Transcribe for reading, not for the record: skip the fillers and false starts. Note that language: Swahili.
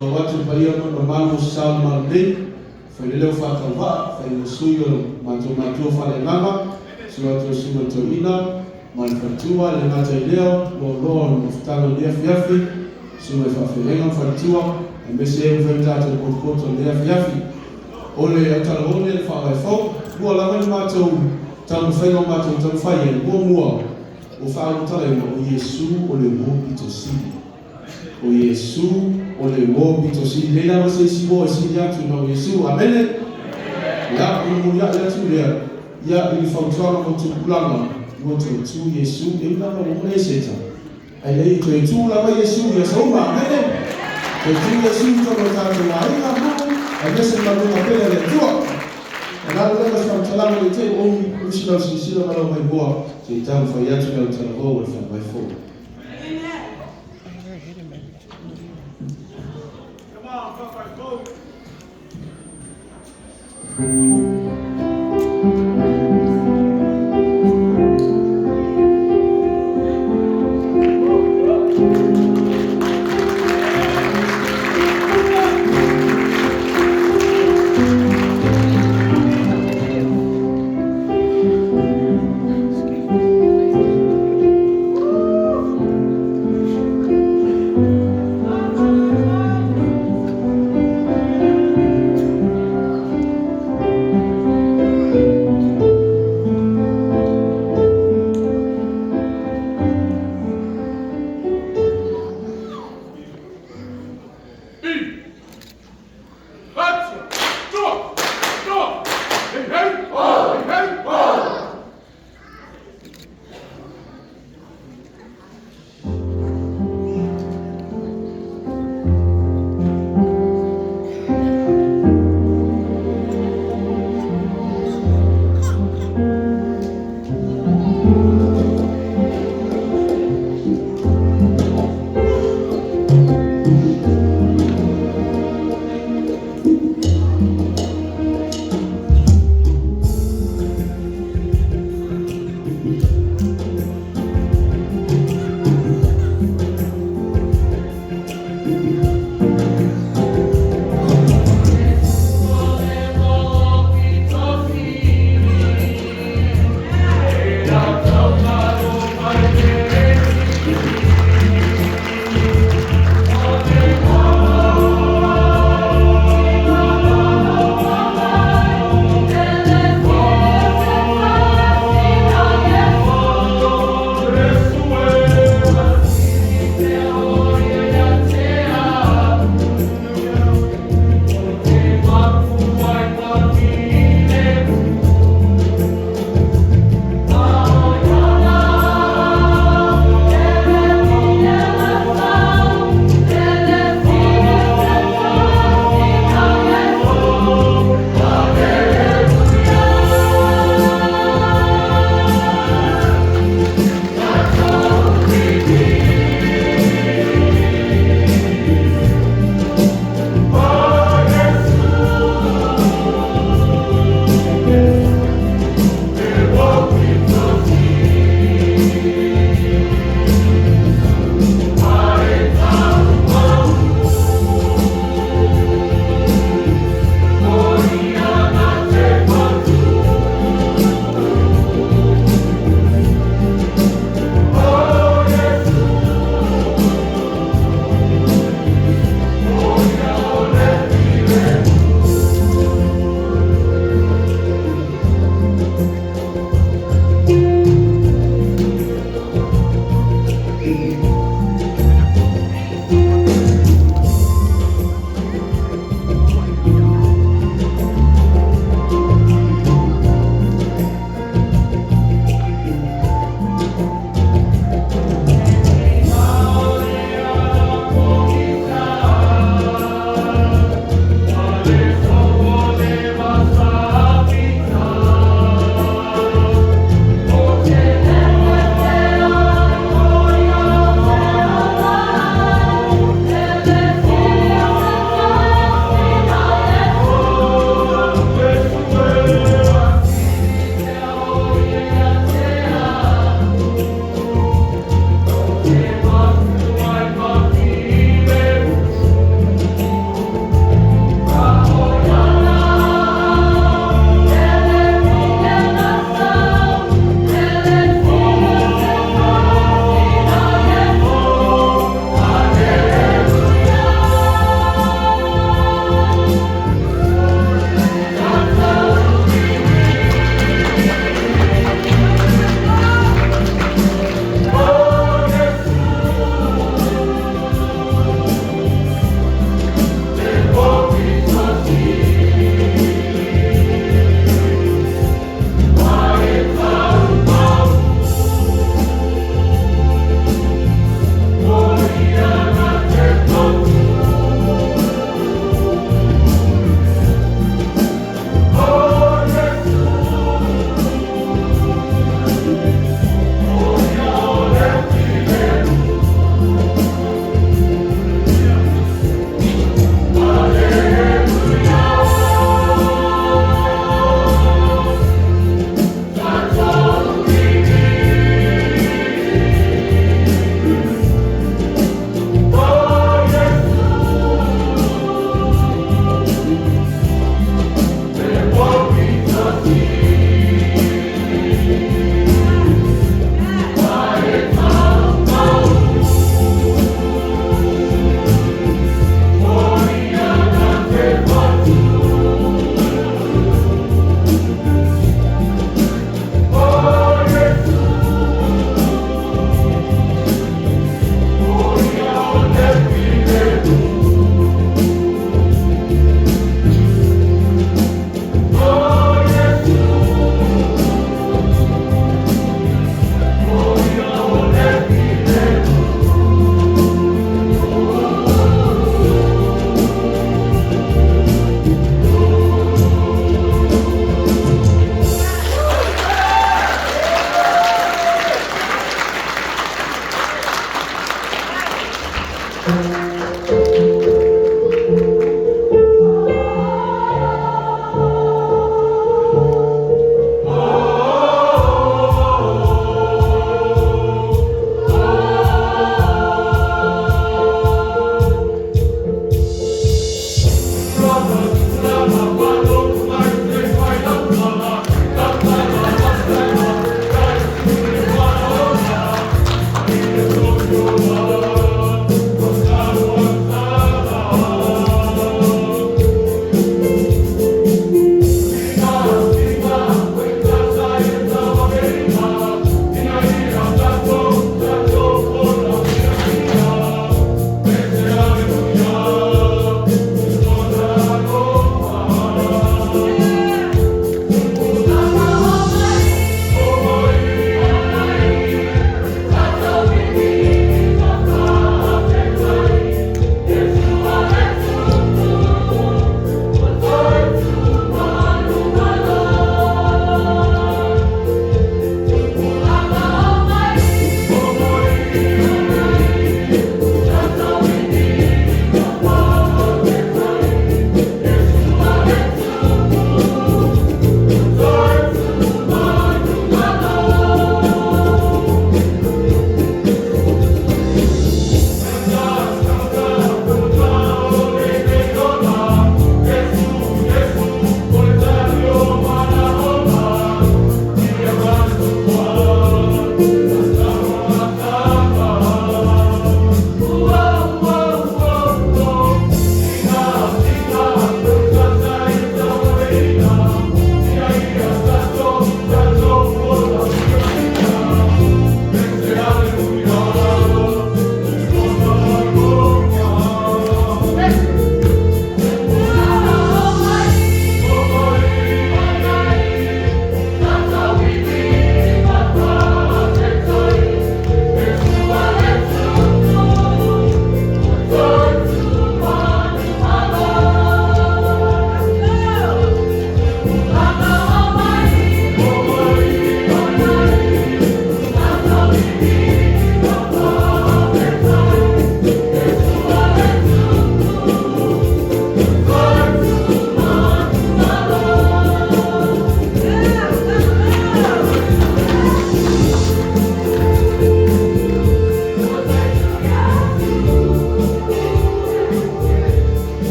watu paia no mamu sal malde fa leo fa tava fa no suyo mato fa le ngama suatu suatu ina manfatua le mata leo lo mftalo dia fiafi suwe fa felenga fatua mbese mfenta to kokoto dia fiafi ole atalone fa fa bo la mato tamu fenga mato tamu faye bo mua o fa utale o Yesu ole mo itosi o Yesu ole mo itosi lela wase sibo sinya tu no Yesu amen ya umuya ya tu ya ili fautwa mo tu kulama mo tu Yesu ila mo neseta ale to tu la ba Yesu ya soma amen to tu Yesu to ko ta to ina mo amese ma mo apela le tu na leo kwa mtaalamu yote ombi ushika usishilo kama umeboa shetani fayatu na utalabo wa by 4.